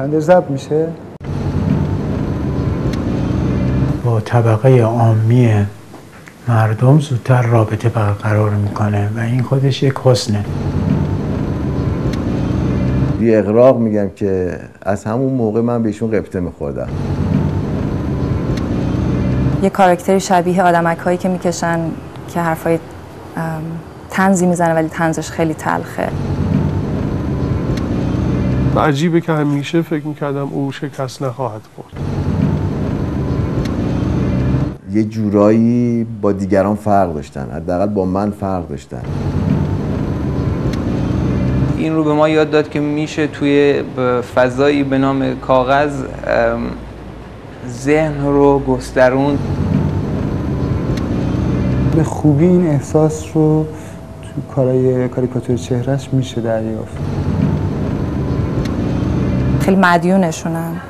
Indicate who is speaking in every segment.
Speaker 1: پرنده ضبط میشه؟
Speaker 2: با طبقه عامی مردم زودتر رابطه برقرار میکنه و این خودش یک حسنه.
Speaker 3: بی اغراق میگم که از همون موقع من بهشون قبطه میخوردم.
Speaker 4: یه کاراکتری شبیه آدمک‌هایی که میکشن که حرفای طنزی میزنه ولی طنزش خیلی تلخه.
Speaker 5: و عجیبه که همیشه فکر میکردم او شکست نخواهد خورد.
Speaker 3: یه جورایی با دیگران فرق داشتن، حداقل با من فرق داشتن.
Speaker 6: این رو به ما یاد داد که میشه توی فضایی به نام کاغذ ذهن رو گسترون.
Speaker 1: به خوبی این احساس رو تو کارهای کاریکاتور چهرهش میشه دریافت.
Speaker 4: خیلی مدیونشونم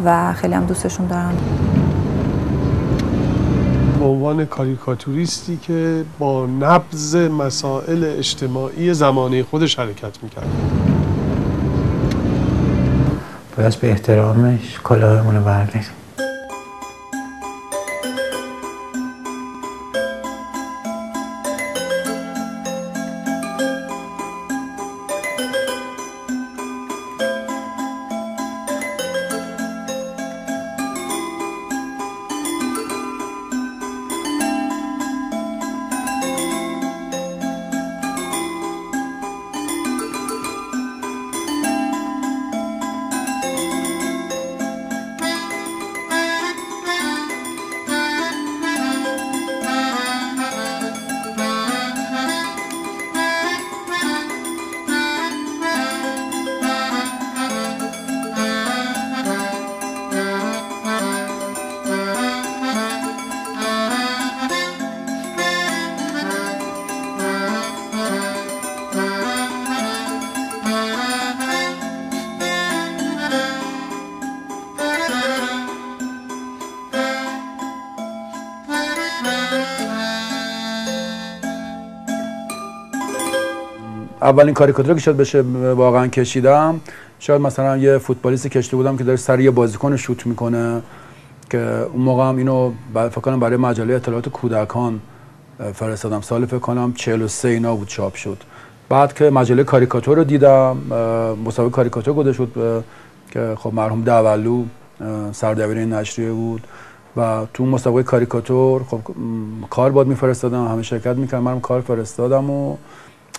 Speaker 4: و خیلی هم دوستشون دارم.
Speaker 5: به عنوان کاریکاتوریستی که با نبض مسائل اجتماعی زمانه خودش حرکت میکرد.
Speaker 2: باید به احترامش کلاهمون رو برداریم.
Speaker 7: اولین کاریکاتوری که شاید بشه واقعا کشیدم، شاید مثلا یه فوتبالیستی کشیده بودم که داره سر یه بازیکن شوت میکنه، که اون موقع هم اینو فکر کنم برای مجله اطلاعات کودکان فرستادم. سال فکر کنم 43 اینا بود چاپ شد. بعد که مجله کاریکاتور رو دیدم، مسابقه کاریکاتور گذاشته شد که خب مرحوم دولو سردبیر این نشریه بود و تو مسابقه کاریکاتور خب کار باید میفرستادم، همه شرکت میکردم، منم کار فرستادم و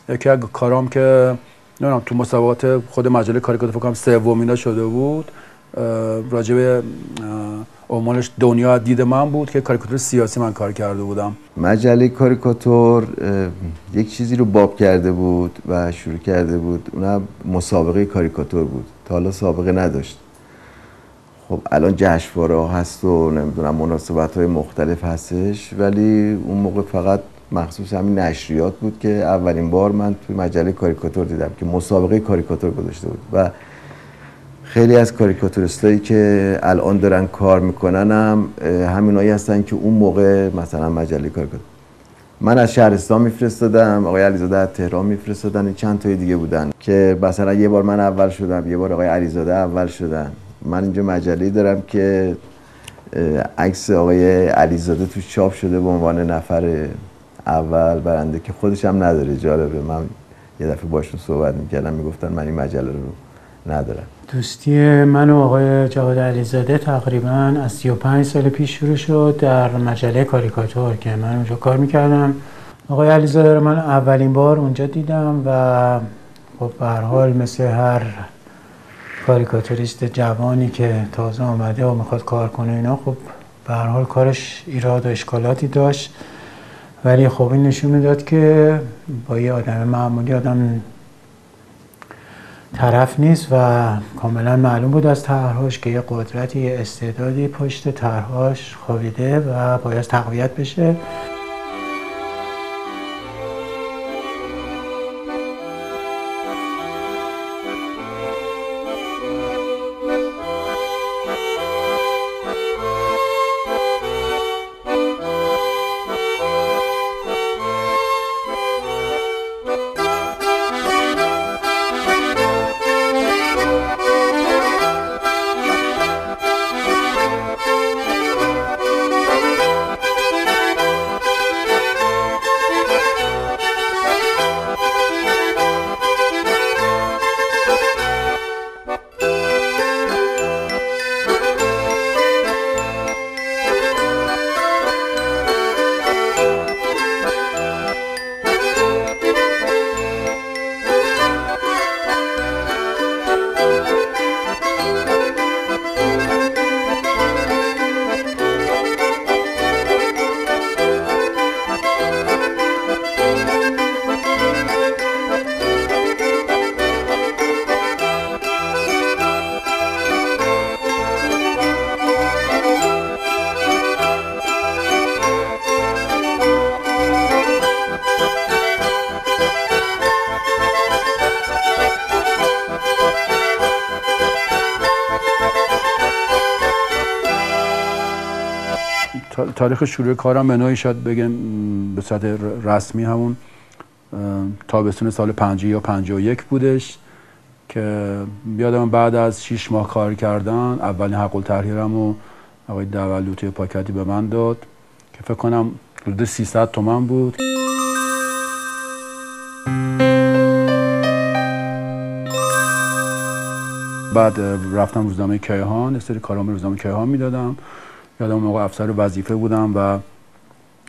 Speaker 7: یکی از کارام که نمیدونم تو مسابقات خود مجله کاریکاتور فکر کنم سومینا شده بود، راجع به عنوانش دنیا دید من بود که کاریکاتور سیاسی من کار کرده بودم.
Speaker 3: مجله کاریکاتور یک چیزی رو باب کرده بود و شروع کرده بود، اونم مسابقه کاریکاتور بود. تا حالا سابقه نداشت. خب الان جشنواره هست و نمیدونم مناسبت‌های مختلف هستش، ولی اون موقع فقط مخصوص همین نشریات بود که اولین بار من توی مجله کاریکاتور دیدم که مسابقه کاریکاتور گذاشته بود و خیلی از کاریکاتوریستایی که الان دارن کار میکنن هم همینایی هستن که اون موقع مثلا مجله کاریکاتور. من از شهرستان میفرستادم، آقای علیزاده از تهران میفرستادن، چند تای دیگه بودن که مثلا یه بار من اول شدم، یه بار آقای علیزاده اول شدن. من اینجا مجله‌ای دارم که عکس آقای علیزاده توش چاپ شده به عنوان نفر اول برنده که خودش هم نداره. جالبه، من یه دفعه باشون صحبت میکردم، میگفتن من این مجله رو ندارم.
Speaker 2: دوستی من و آقای جواد علیزاده تقریبا از 35 سال پیش شروع شد در مجله کاریکاتور که من اونجا کار میکردم. آقای علیزاده رو من اولین بار اونجا دیدم و خب به هر حال مثل هر کاریکاتوریست جوانی که تازه آمده و میخواد کار کنه اینا، خب به هر حال کارش ایراد و اشکالاتی داشت، ولی خب این نشون میداد که با یه آدم معمولی آدم طرف نیست و کاملا معلوم بود از طرحهاش که یه قدرتی، یه استعدادی پشت طرحهاش خوابیده و باید تقویت بشه.
Speaker 7: تاریخ شروع کارم به نوعی شاید بگم به صورت رسمی همون تابستون سال 50 یا 51 بودش که یادم بعد از 6 ماه کار کردن اولین حق التحریرم رو آقای دولو توی پاکتی به من داد که فکر کنم حدود 300 تومن بود. بعد رفتم روزنامه کیهان، یه سری کارام روزنامه کیهان میدادم. یادم موقع افسر وظیفه بودم و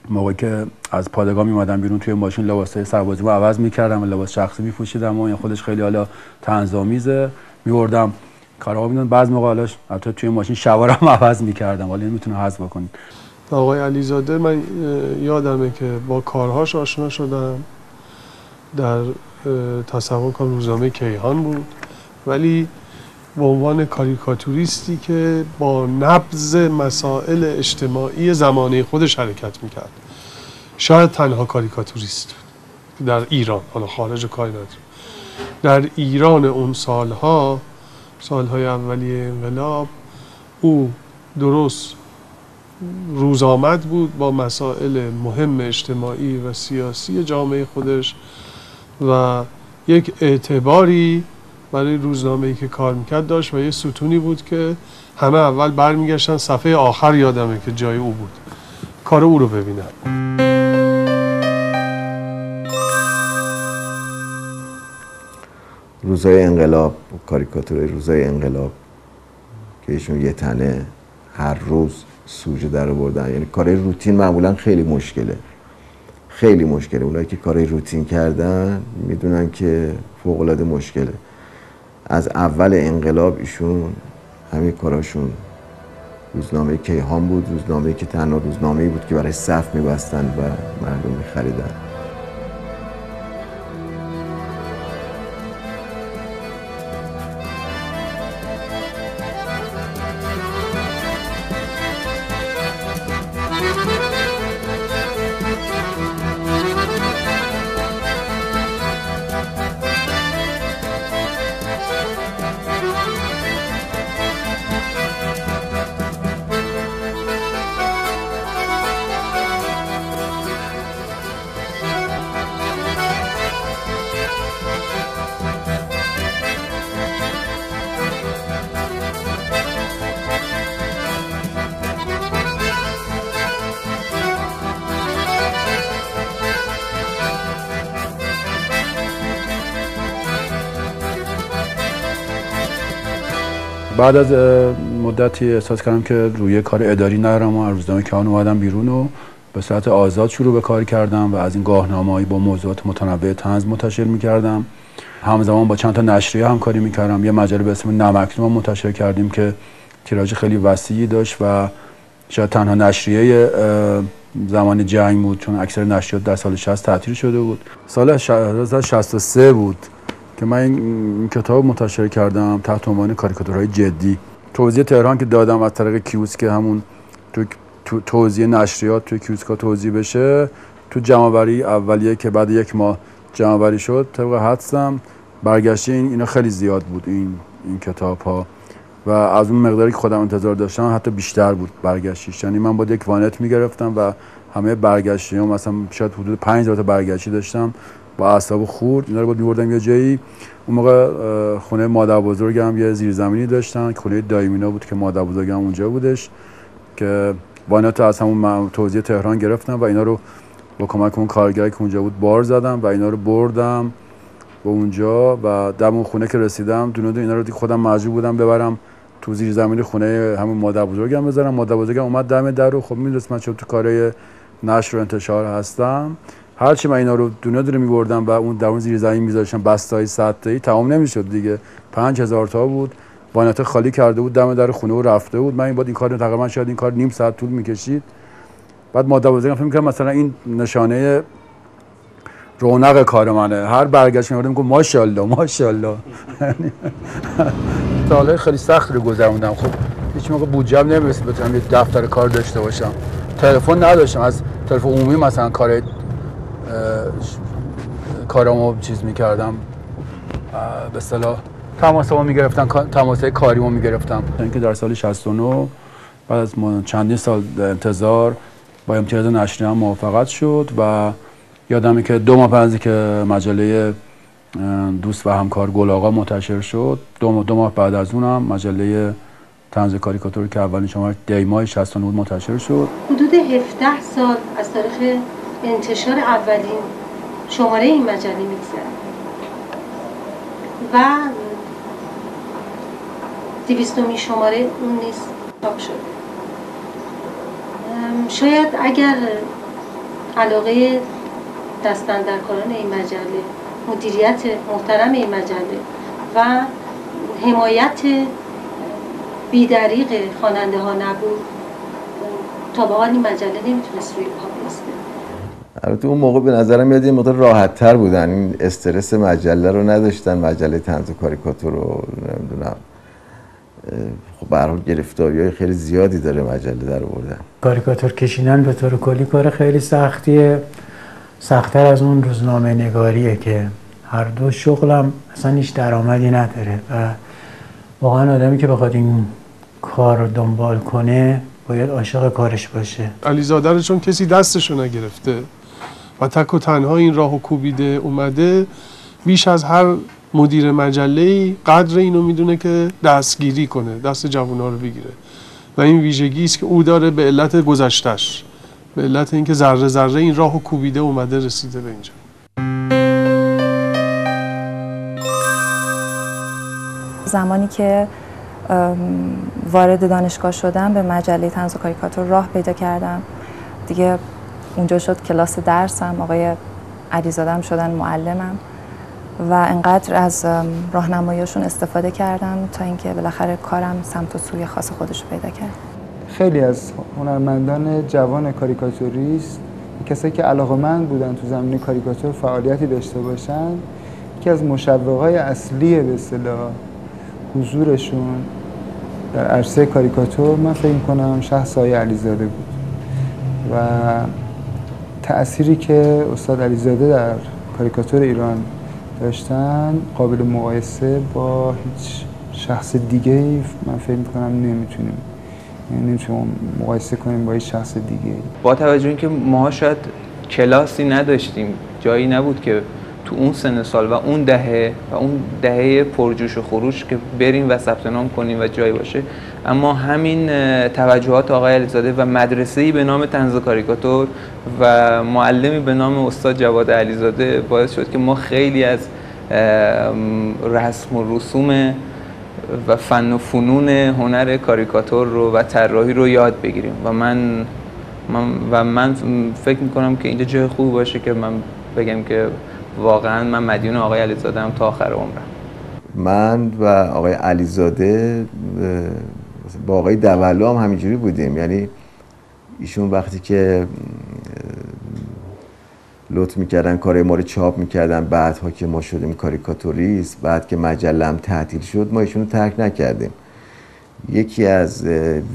Speaker 7: موقعی که از پادگاه میومدم بیرون توی ماشین لباسای سربازیمو عوض میکردم و لباس شخصی میپوشیدم و این خودش خیلی حالا طنزآمیزه. میوردم کارا میدادم، بعضی موقع حالاش البته توی ماشین شوارم عوض میکردم، ولی نمیتونه حذف بکنید.
Speaker 5: آقای علیزاده من یادمه که با کارهاش آشنا شدم، در تصور کنم روزنامه کیهان بود، ولی به عنوان کاریکاتوریستی که با نبض مسائل اجتماعی زمانه خودش حرکت میکرد. شاید تنها کاریکاتوریست در ایران، حالا خارج کاری نداره، در ایران اون سالهای اولیه انقلاب او درست روزآمد بود با مسائل مهم اجتماعی و سیاسی جامعه خودش و یک اعتباری برای روزنامه‌ای که کار میکرد داشت و یه ستونی بود که همه اول برمیگشتن صفحه آخر یادمه که جای او بود، کار او رو ببینن.
Speaker 3: روزای انقلاب، کاریکاتور روزای انقلاب که ایشون یه تنه هر روز سوژه در آوردن، یعنی کارهای روتین معمولا خیلی مشکله، خیلی مشکله. اونایی که کارهای روتین کردن میدونن که فوق‌العاده مشکله. از اول انقلاب ایشون همه کاراشون روزنامه کیهان بود، روزنامه‌ای که تنها روزنامه‌ای بود که برای صف می‌بستن و مردم می‌خریدن.
Speaker 7: بعد از مدتی احساس کردم که روی کار اداری ندارم و از روزنامه کیهان اومدم بیرون و به صورت آزاد شروع به کار کردم و از این گاهنامه‌ای با موضوعات متنوع طنز منتشر می‌کردم. همزمان با چند تا نشریه همکاری می‌کردم. یه مجله به اسم نمکنون منتشر کردیم که تیراژ خیلی وسیعی داشت و شاید تنها نشریه زمان جنگ بود، چون اکثر نشریات در سال 60 تعطیل شده بود. سال 1963 بود که من این کتاب منتشر کردم تحت عنوان کاریکاتورهای جدی. توزیع تهران که دادم از طریق کیوسک، همون تو توزیع نشریات توی کیوسکا توزیع بشه، تو جمع‌آوری اولیه که بعد یک ماه جمع‌آوری شد طبق حدسم برگشته اینا خیلی زیاد بود این کتاب‌ها و از اون مقداری که خودم انتظار داشتم حتی بیشتر بود برگشتیش. یعنی من با یک وانت می‌گرفتم و همه برگشتیام مثلا شاید حدود 5000 تا برگشتی داشتم با اعصاب خورد. اینا رو بود می‌بردم یه جایی. اون موقع خونه مادر بزرگم یه زیرزمینی داشتن، خونه دایمینا بود که مادر بزرگم اونجا بودش که وانت از همون توزیع تهران گرفتم و اینا رو با کمک اون کارگری که اونجا بود بار زدم و اینا رو بردم به اونجا و دم اون خونه که رسیدم دونه اینا رو خودم مجبور بودم ببرم تو زیرزمین خونه همون مادر بزرگم بذارم. مادر بزرگم اومد دم در رو، خب می‌دونست من چون تو کارهای نشر و انتشار هستم، هرچی من اینا رو دونه می‌بردم و اون در اون زیرزمین می‌ذاشتم بسته‌های 100 تایی تمام نمی‌شد دیگه، 5000 تا بود. وانت خالی کرده بود دم در خونه و رفته بود. من این کار تقریبا شاید این کار نیم ساعت طول می‌کشید. بعد مادر بزرگم فکر می‌کرد مثلا این نشانه رونق کار منه. هر برگشت می‌آوردم میگم ماشاءالله ماشاءالله. سال‌های خیلی سخت رو گذروندم. خب هیچ موقع بودجه‌ام نمی‌رسید بتونم یه دفتر کار داشته باشم. تلفن نداشتم، از تلفن عمومی مثلا کارامو چیز می‌کردم، به اصطلاح تماسامو می‌گرفتم، تماسای کاریمو می‌گرفتم. اینکه در سال 69 بعد از چندین سال انتظار با امتیاز نشریه هم موافقت شد و یادمه که 2 ماه بعد از که مجله دوست و همکار گل آقا منتشر شد، 2 ماه بعد از اونم مجله طنز کاریکاتور که اولین شماره دیمای 69 منتشر شد.
Speaker 8: حدود 17 سال از تاریخ انتشار اولین شماره این مجله میگذره و 200مین شماره اون نیز چاپ شده. شاید اگر علاقه دستاندرکاران این مجله، مدیریت محترم این مجله و حمایت بی‌دریغ خواننده ها نبود، تا به حال این مجله نمیتونست روی پا بیسته.
Speaker 3: البته اون موقع به نظرم میاد یه مقدار راحت تر بودن، این استرس مجله رو نداشتن، مجله طنز و کاریکاتور رو نمیدونم. خب به هر حال گرفتاری‌های خیلی زیادی داره مجله در آوردن.
Speaker 2: کاریکاتور کشیدن به طور کلی کار خیلی سختیه، سخت‌تر از اون روزنامه نگاریه که هر دو شغلم اصلا هیچ درآمدی نداره و واقعا آدمی که بخواد این کار رو دنبال کنه باید عاشق کارش باشه.
Speaker 5: علیزاده رو چون کسی دستشو نگرفته و تک و تنها این راهو کوبیده اومده، بیش از هر مدیر مجله‌ای قدر اینو میدونه که دستگیری کنه، دست جوونا رو بگیره و این ویژگی است که او داره به علت گذشتش، به علت اینکه ذره ذره این راهو کوبیده اومده رسیده به اینجا.
Speaker 4: زمانی که وارد دانشگاه شدم به مجله طنز و کاریکاتور راه پیدا کردم دیگه. اونجا شد کلاس درسم، آقای علیزاده شدن معلمم و انقدر از راهنماییشون استفاده کردم تا اینکه بالاخره کارم سمت و سوی خاص خودش رو پیدا کرد.
Speaker 1: خیلی از هنرمندان جوان کاریکاتوریست، کسایی که علاقه‌مند بودن تو زمینه کاریکاتور فعالیتی داشته باشن، یکی از مشوق‌های اصلی به اصطلاح حضورشون در عرصه کاریکاتور من فکر می‌کنم شخص آقای علیزاده بود و تأثیری که استاد علیزاده در کاریکاتور ایران داشتن قابل مقایسه با هیچ شخص دیگه‌ای من فکر می‌کنم نمیتونیم مقایسه کنیم با هیچ شخص دیگه‌ای.
Speaker 6: با توجه اینکه ما شاید کلاسی نداشتیم، جایی نبود که تو اون سن سال و اون دهه پرجوش و خروش که بریم و ثبت نام کنیم و جایی باشه، اما همین توجهات آقای علیزاده و مدرسه‌ای به نام طنز و کاریکاتور و معلمی به نام استاد جواد علیزاده باعث شد که ما خیلی از رسم و رسوم و فن و فنون هنر کاریکاتور رو و طراحی رو یاد بگیریم و من فکر می‌کنم که اینجا جای خوبی باشه که من بگم که واقعا من مدیون آقای علیزاده هم تا آخر عمرم.
Speaker 3: من و آقای علیزاده با آقای دولو هم همینجوری بودیم، یعنی ایشون وقتی که لطف میکردن کارهای ما رو چاپ میکردن، بعدها که ما شدیم کاریکاتوریست، بعد که مجله هم تعطیل شد ما ایشون رو ترک نکردیم. یکی از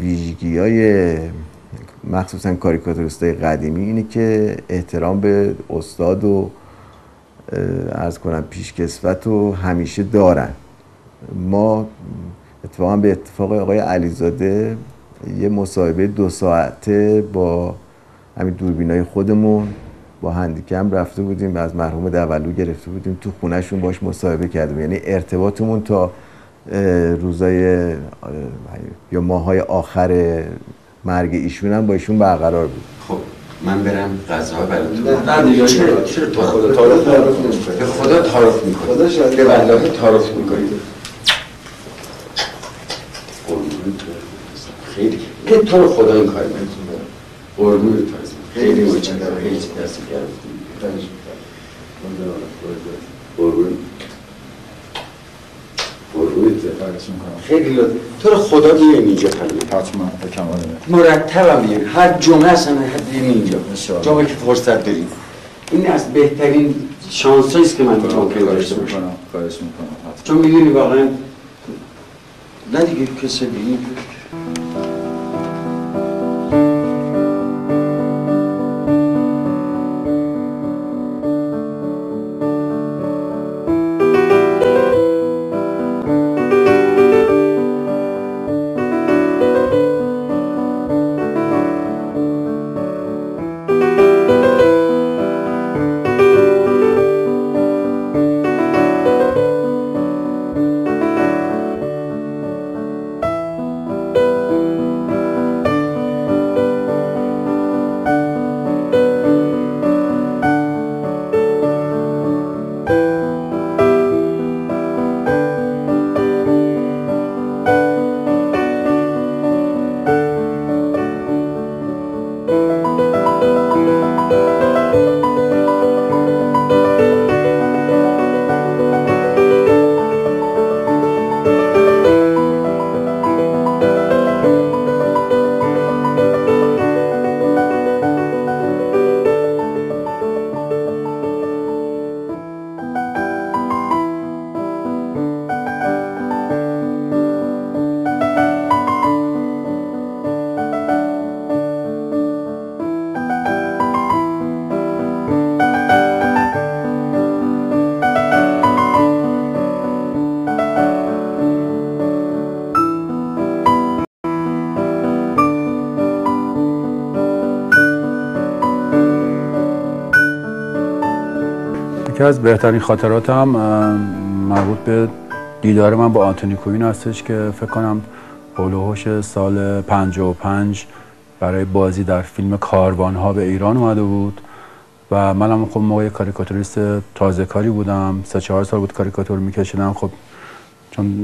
Speaker 3: ویژگی‌های مخصوصا کاریکاتوریستای قدیمی اینه که احترام به استاد و عرض کنم پیشکسوت رو همیشه دارن. ما اتفاقا به اتفاق آقای علیزاده یه مصاحبه 2 ساعته با همین دوربینای خودمون با هندیکم رفته بودیم و از مرحوم دولو گرفته بودیم، تو خونهشون باش مصاحبه کردیم. یعنی ارتباطمون تا روزای یا ماهای آخر مرگ ایشون هم با ایشون برقرار بود.
Speaker 9: خب من برم غذا براتون. چرا تو خدا تعارف نمی‌کنی؟ به خدا تعارف می‌کنی. به والله تعارف می‌کنی. خیلی که تو رو خدا این کار می‌کنی. قربون تو خیلی متشکرم. خیلی دست گرم. قربون خیلی لطف. تو رو خدا بیایم اینجا
Speaker 10: حتما به کمال
Speaker 9: مرتبم بیایم، هر جمعه اصلا بیایم اینجا جایی که فرصت داریم. این از بهترین شانسایی است که من ممکن داشته باشم.
Speaker 10: خواهش میکنم.
Speaker 9: چون میدونی واقعا نه دیگه کسی دیگه
Speaker 7: از بهترین خاطراتم مربوط به دیدار من با آنتونی کوین هستش که فکر کنم حول و حوش سال 55 برای بازی در فیلم کاروانها به ایران اومده بود و منم خب موقع کاریکاتوریست تازه کاری بودم، 3-4 سال بود کاریکاتور میکشیدم. خب چون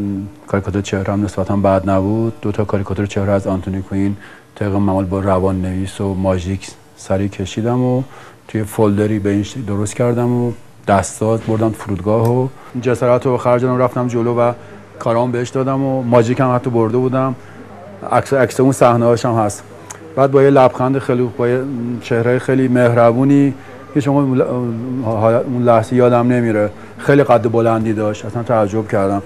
Speaker 7: کاریکاتور چهره هم نسبتا بد نبود، 2 تا کاریکاتور چهره از آنتونی کوین طبق معمول با روان نویس و ماژیک سری کشیدم و توی فولدری به این درست کردم و دستات بردم فرودگاه و جسارت رو خرج دادم، رفتم جلو و کارام بهش دادم و ماژیک هم حتی برده بودم. عکس اون صحنه‌هاش هم هست. بعد با یه لبخند خیلی، با یه چهره خیلی مهربونی که شما اون لحظه یادم نمیره، خیلی قد بلندی داشت، اصلا تعجب کردم.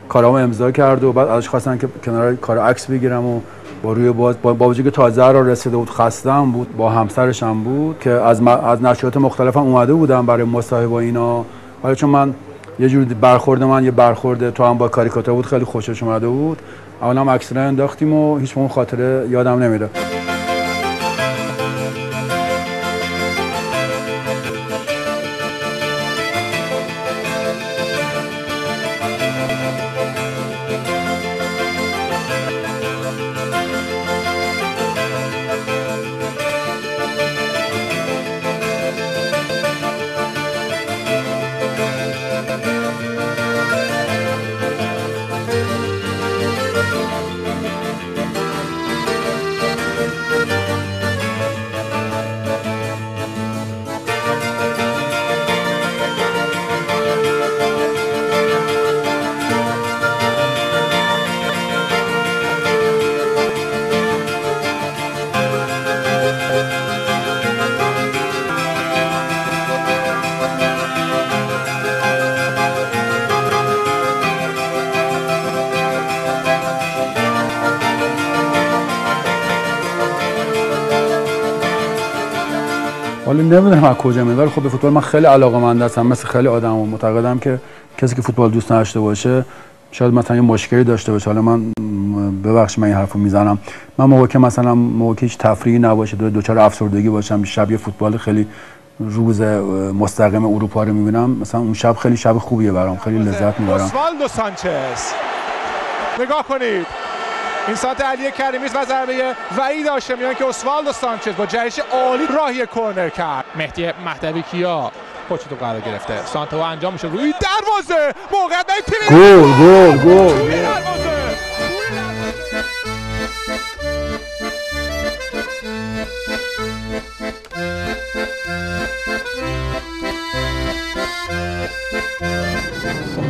Speaker 7: کارامو امضا کرد و بعد ازش خواستن که کنار کار عکس بگیرم و با روی با وجودی که تازه را رسیده بود، خستم بود، با همسرش هم بود که از نشریات مختلفم اومده بودم برای مصاحبه با اینا. ولی چون من یه جوری برخورد تو هم با کاریکاتور بود، خیلی خوشش اومده بود. اولا هم عکس رو انداختیم و هیچ اون خاطره یادم نمیره. حالا نمیدونم از کجا میاد، ولی خب به فوتبال من خیلی علاقه‌مند هستم. مثل خیلی آدم و معتقدم که کسی که فوتبال دوست نداشته باشه شاید مثلا یه مشکلی داشته باشه. حالا من ببخشید من این حرفو میزنم، من موقعی که مثلا هیچ تفریحی نباشه، دچار افسردگی باشم، شب یه فوتبال خیلی روز مستقیم اروپا رو میبینم، مثلا اون شب خیلی شب خوبیه برام، خیلی لذت میبرم.
Speaker 11: اوسوالدو سانچز نگاه کنید، این ساعت علی کریمی و ضربه وحید هاشمیان که اوسوالدو سانچز با جهش عالی راهی کورنر کرد. مهدی مهدوی کیا پشت تو قرار گرفته، سانتو انجام میشه روی دروازه، موقعیت برای تیم
Speaker 7: گل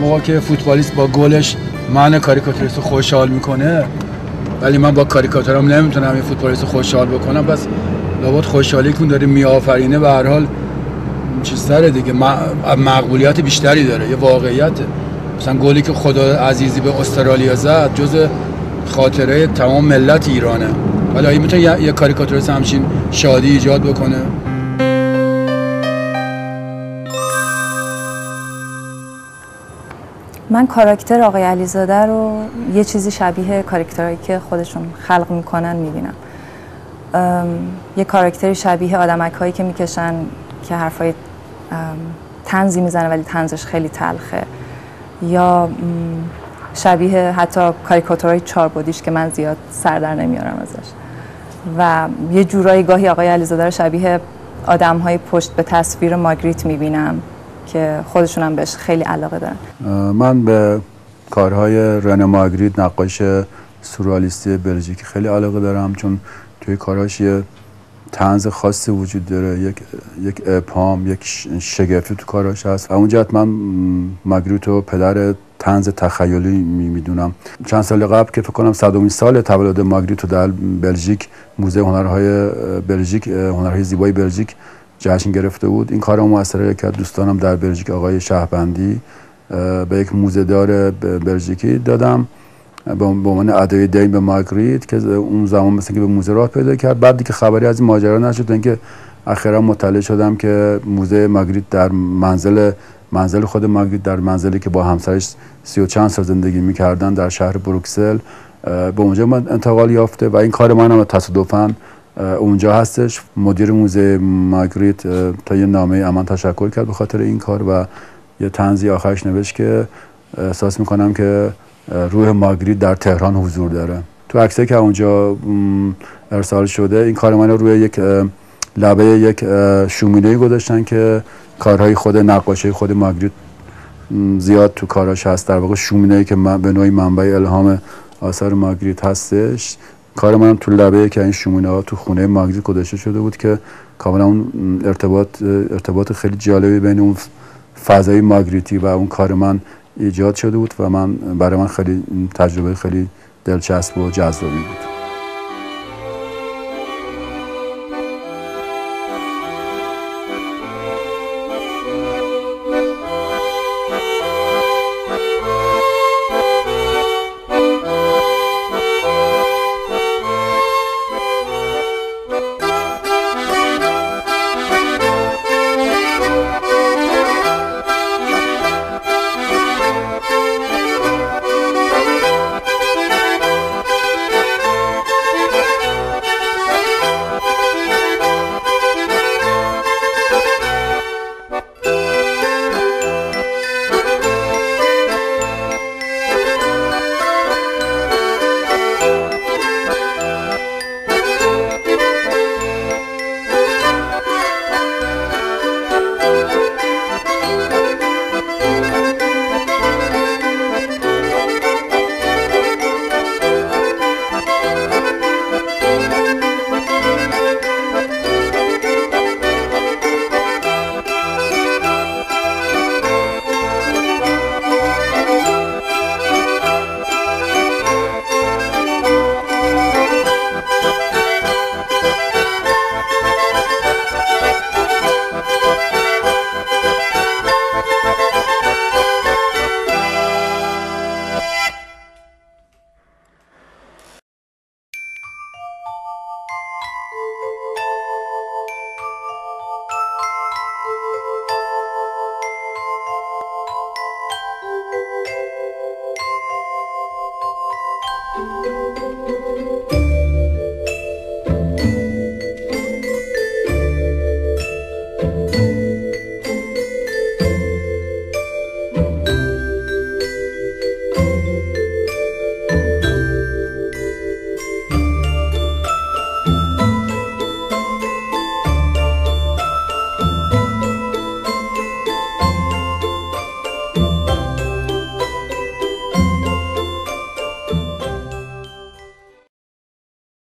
Speaker 7: موقع که فوتبالیست با گلش من کاریکاتوریست رو خوشحال میکنه، ولی من با کاریکاتورم نمیتونم این فوتبالیست رو خوشحال بکنم. بس لابد خوشحالی که اون داره میآفرینه به هر حال چیز داره دیگه، مقبولیت بیشتری داره، یه واقعیته. مثلا گلی که خدا عزیزی به استرالیا زد جز خاطره تمام ملت ایرانه، ولی آیا میتونه یه کاریکاتوریست همچین شادی ایجاد بکنه؟
Speaker 4: من کاراکتر آقای علیزاده رو یه چیزی شبیه کاراکترهایی که خودشون خلق میکنن میبینم. یه کاراکتری شبیه آدمک‌هایی که میکشن که حرفای طنزی میزنه ولی طنزش خیلی تلخه، یا شبیه حتی کاریکاتورهای چاربدیش که من زیاد سر در نمیارم ازش، و یه جورایی گاهی آقای علیزاده رو شبیه آدم‌های پشت به تصویر ماگریت میبینم که خودشون هم بهش خیلی علاقه دارن.
Speaker 7: من به کارهای رنه ماگریت، نقاش سورئالیستی بلژیکی خیلی علاقه دارم، چون توی کارهاش یه طنز خاصی وجود داره، یک ابهام، یک شگفتی تو کارهاش هست. اون جهت من ماگریت رو پدر طنز تخیلی میدونم. چند سال قبل که فکر کنم 100مین سال تولد ماگریت رو در بلژیک، موزه هنرهای بلژیک، هنرهای زیبای بلژیک جشن گرفته بود. این کارم موثره که دوستانم در بلژیک، آقای شهبندی، به یک موزه‌دار بلژیکی دادم به عنوان ادای دین به ماگریت که اون زمان مثلا که به موزه راه پیدا کرد. بعدی که خبری از این ماجرا نشد، اینکه اخیرا مطلع شدم که موزه ماگریت در منزل خود ماگریت، در منزلی که با همسرش 30 و چند سال زندگی می‌کردن در شهر بروکسل، به اونجا انتقال یافته و این کار من هم تصادفاً اونجا هستش. مدیر موزه مارگریت تا یه نامه امان تشکر کرد به خاطر این کار و یه طنزی آخرش نوشت که احساس میکنم که روح مارگریت در تهران حضور داره. تو عکسایی که اونجا ارسال شده این کار من رو روی یک لبه یک شومینه‌ای گذاشتن که کارهای خود نقاشی خود مارگریت زیاد تو کاراش هست. در واقع شومینه‌ای که به نوعی منبع الهام آثار مارگریت هستش. کار منم تو لبه که این شومینه‌ها تو خونه مارگریت گذاشته شده بود که کاملا اون ارتباط خیلی جالبی بین اون فضای مارگریتی و اون کار من ایجاد شده بود و برای من خیلی تجربه خیلی دلچسب و جذابی بود.